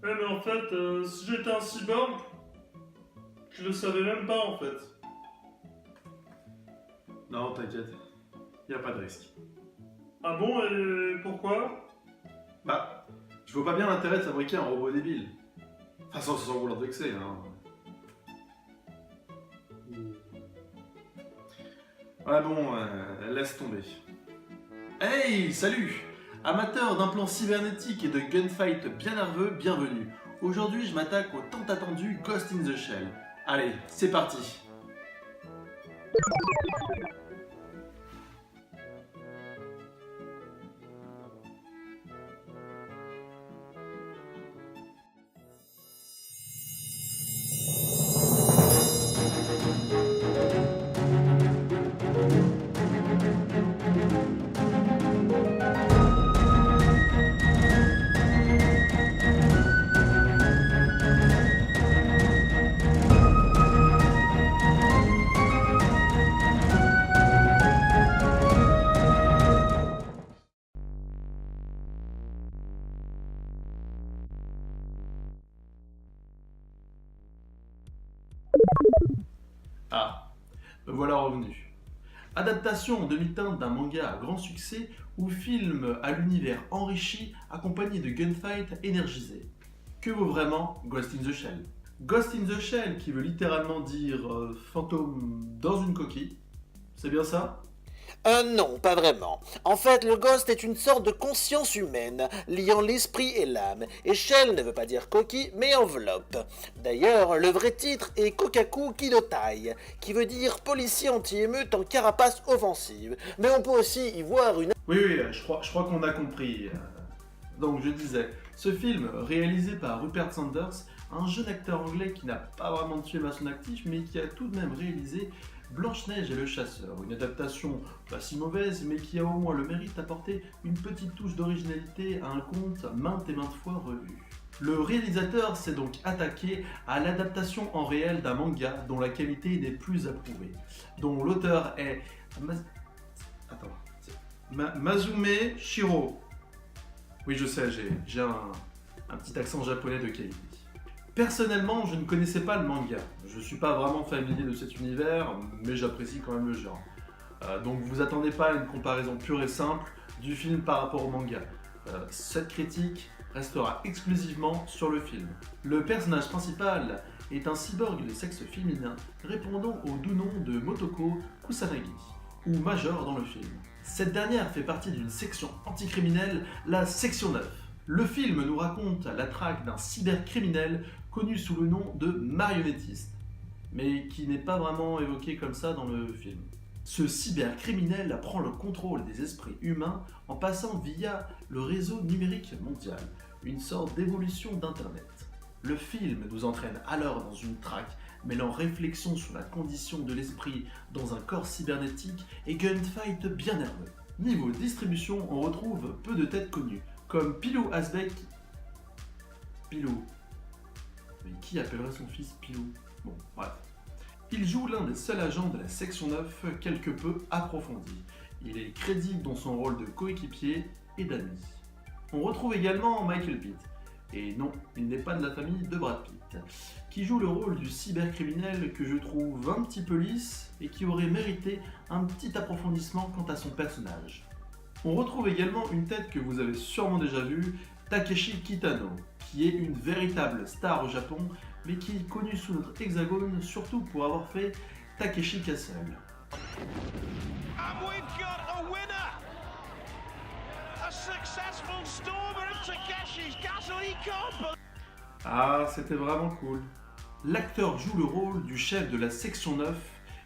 Ouais, mais en fait, si j'étais un cyborg, je le savais même pas en fait. Non, t'inquiète, y a pas de risque. Ah bon, et pourquoi? Bah, je vois pas bien l'intérêt de fabriquer un robot débile. Enfin, sans vouloir te vexer, hein. Ouais, bon, laisse tomber. Hey, salut! Amateur d'implants cybernétiques et de gunfight bien nerveux, bienvenue. Aujourd'hui, je m'attaque au tant attendu Ghost in the Shell. Allez, c'est parti! Ah, me voilà revenu. Adaptation en demi-teinte d'un manga à grand succès ou film à l'univers enrichi accompagné de gunfight énergisés. Que vaut vraiment Ghost in the Shell? Ghost in the Shell qui veut littéralement dire fantôme dans une coquille, c'est bien ça? Non, pas vraiment. En fait, le ghost est une sorte de conscience humaine, liant l'esprit et l'âme. Et shell ne veut pas dire coquille, mais enveloppe. D'ailleurs, le vrai titre est Kokaku Kidotai, qui veut dire policier anti-émeute en carapace offensive. Mais on peut aussi y voir une... Oui, oui, je crois qu'on a compris. Donc je disais, ce film, réalisé par Rupert Sanders, un jeune acteur anglais qui n'a pas vraiment tué à son actif, mais qui a tout de même réalisé Blanche-Neige et le Chasseur, une adaptation pas si mauvaise, mais qui a au moins le mérite d'apporter une petite touche d'originalité à un conte maintes et maintes fois revu. Le réalisateur s'est donc attaqué à l'adaptation en réel d'un manga dont la qualité n'est plus approuvée, dont l'auteur est Mazume Shiro. Oui, je sais, j'ai un petit accent japonais de qualité. Personnellement, je ne connaissais pas le manga. Je suis pas vraiment familier de cet univers, mais j'apprécie quand même le genre. Donc vous attendez pas à une comparaison pure et simple du film par rapport au manga. Cette critique restera exclusivement sur le film. Le personnage principal est un cyborg de sexe féminin répondant au doux nom de Motoko Kusanagi, ou Major dans le film. Cette dernière fait partie d'une section anticriminelle, la Section 9. Le film nous raconte la traque d'un cybercriminel connu sous le nom de marionnettiste, mais qui n'est pas vraiment évoqué comme ça dans le film. Ce cybercriminel prend le contrôle des esprits humains en passant via le réseau numérique mondial, une sorte d'évolution d'Internet. Le film nous entraîne alors dans une traque mêlant réflexion sur la condition de l'esprit dans un corps cybernétique et gunfight bien nerveux. Niveau distribution, on retrouve peu de têtes connues, comme Pilou Asbeck. Pilou. Mais qui appellerait son fils Pilou? Bon, bref. Il joue l'un des seuls agents de la section 9 quelque peu approfondi. Il est crédible dans son rôle de coéquipier et d'ami. On retrouve également Michael Pitt. Et non, il n'est pas de la famille de Brad Pitt, qui joue le rôle du cybercriminel que je trouve un petit peu lisse et qui aurait mérité un petit approfondissement quant à son personnage. On retrouve également une tête que vous avez sûrement déjà vue, Takeshi Kitano, qui est une véritable star au Japon, mais qui est connu sous notre hexagone surtout pour avoir fait Takeshi Castle. And we've got a winner! A successful stormer at Takeshi's Castle. He can't believe... Ah, c'était vraiment cool. L'acteur joue le rôle du chef de la section 9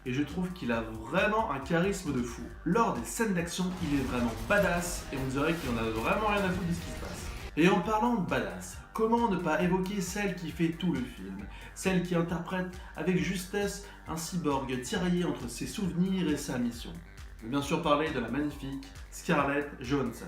et je trouve qu'il a vraiment un charisme de fou. Lors des scènes d'action, il est vraiment badass et on dirait qu'il en a vraiment rien à foutre de ce qui se passe. Et en parlant de badass, comment ne pas évoquer celle qui fait tout le film, celle qui interprète avec justesse un cyborg tiraillé entre ses souvenirs et sa mission. Je veux bien sûr parler de la magnifique Scarlett Johansson.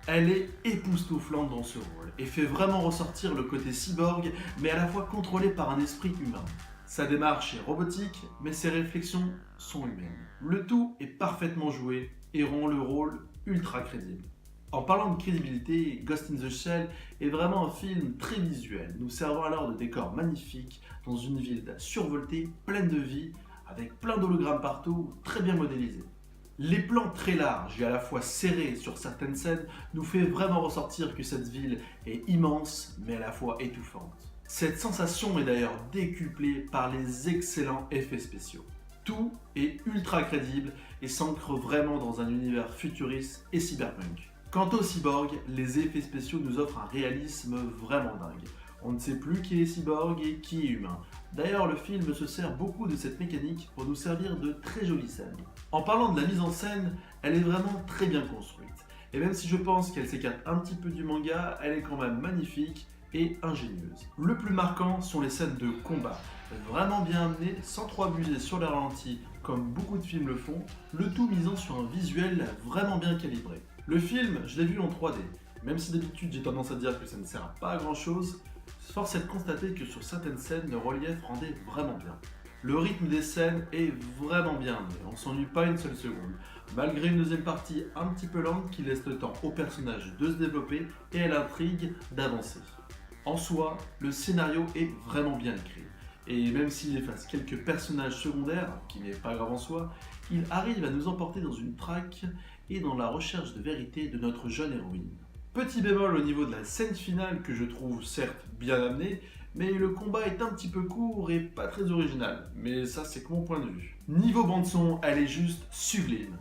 Elle est époustouflante dans ce rôle et fait vraiment ressortir le côté cyborg, mais à la fois contrôlé par un esprit humain. Sa démarche est robotique, mais ses réflexions sont humaines. Le tout est parfaitement joué et rend le rôle ultra crédible. En parlant de crédibilité, Ghost in the Shell est vraiment un film très visuel, nous servant alors de décors magnifiques dans une ville survoltée, pleine de vie, avec plein d'hologrammes partout, très bien modélisés. Les plans très larges et à la fois serrés sur certaines scènes nous fait vraiment ressortir que cette ville est immense mais à la fois étouffante. Cette sensation est d'ailleurs décuplée par les excellents effets spéciaux. Tout est ultra crédible et s'ancre vraiment dans un univers futuriste et cyberpunk. Quant aux cyborgs, les effets spéciaux nous offrent un réalisme vraiment dingue. On ne sait plus qui est cyborg et qui est humain. D'ailleurs, le film se sert beaucoup de cette mécanique pour nous servir de très jolies scènes. En parlant de la mise en scène, elle est vraiment très bien construite. Et même si je pense qu'elle s'écarte un petit peu du manga, elle est quand même magnifique et ingénieuse. Le plus marquant sont les scènes de combat, vraiment bien amenées sans trop abuser sur les ralentis comme beaucoup de films le font, le tout misant sur un visuel vraiment bien calibré. Le film, je l'ai vu en 3D, même si d'habitude j'ai tendance à dire que ça ne sert pas à grand chose, force est de constater que sur certaines scènes, le relief rendait vraiment bien. Le rythme des scènes est vraiment bien amené, on s'ennuie pas une seule seconde, malgré une deuxième partie un petit peu lente qui laisse le temps au personnage de se développer et à l'intrigue d'avancer. En soi, le scénario est vraiment bien écrit, et même s'il efface quelques personnages secondaires, qui n'est pas grave en soi, il arrive à nous emporter dans une traque et dans la recherche de vérité de notre jeune héroïne. Petit bémol au niveau de la scène finale que je trouve certes bien amenée, mais le combat est un petit peu court et pas très original, mais ça c'est que mon point de vue. Niveau bande-son, elle est juste sublime.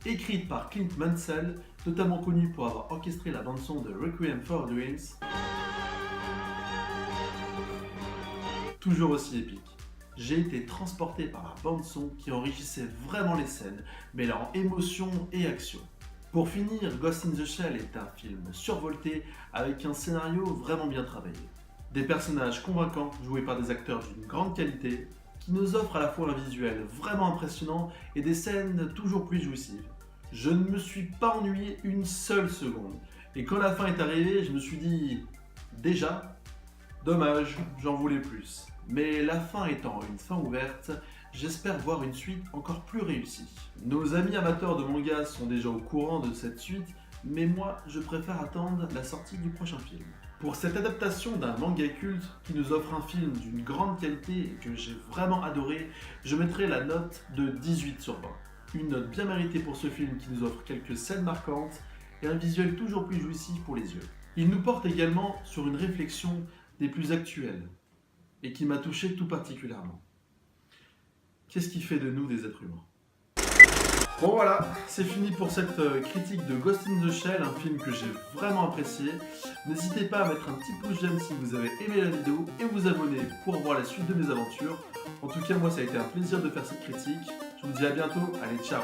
Écrite par Clint Mansell, totalement connu pour avoir orchestré la bande-son de Requiem for a Dreams, toujours aussi épique. J'ai été transporté par la bande-son qui enrichissait vraiment les scènes, mêlant émotion et action. Pour finir, Ghost in the Shell est un film survolté avec un scénario vraiment bien travaillé. Des personnages convaincants joués par des acteurs d'une grande qualité qui nous offrent à la fois un visuel vraiment impressionnant et des scènes toujours plus jouissives. Je ne me suis pas ennuyé une seule seconde et quand la fin est arrivée, je me suis dit déjà, dommage, j'en voulais plus. Mais la fin étant une fin ouverte, j'espère voir une suite encore plus réussie. Nos amis amateurs de manga sont déjà au courant de cette suite, mais moi je préfère attendre la sortie du prochain film. Pour cette adaptation d'un manga culte qui nous offre un film d'une grande qualité et que j'ai vraiment adoré, je mettrai la note de 18 sur 20. Une note bien méritée pour ce film qui nous offre quelques scènes marquantes et un visuel toujours plus jouissif pour les yeux. Il nous porte également sur une réflexion des plus actuelles et qui m'a touché tout particulièrement. Qu'est-ce qui fait de nous des êtres humains ? Bon voilà, c'est fini pour cette critique de Ghost in the Shell, un film que j'ai vraiment apprécié. N'hésitez pas à mettre un petit pouce j'aime si vous avez aimé la vidéo et vous abonner pour voir la suite de mes aventures. En tout cas, moi ça a été un plaisir de faire cette critique. Je vous dis à bientôt, allez ciao.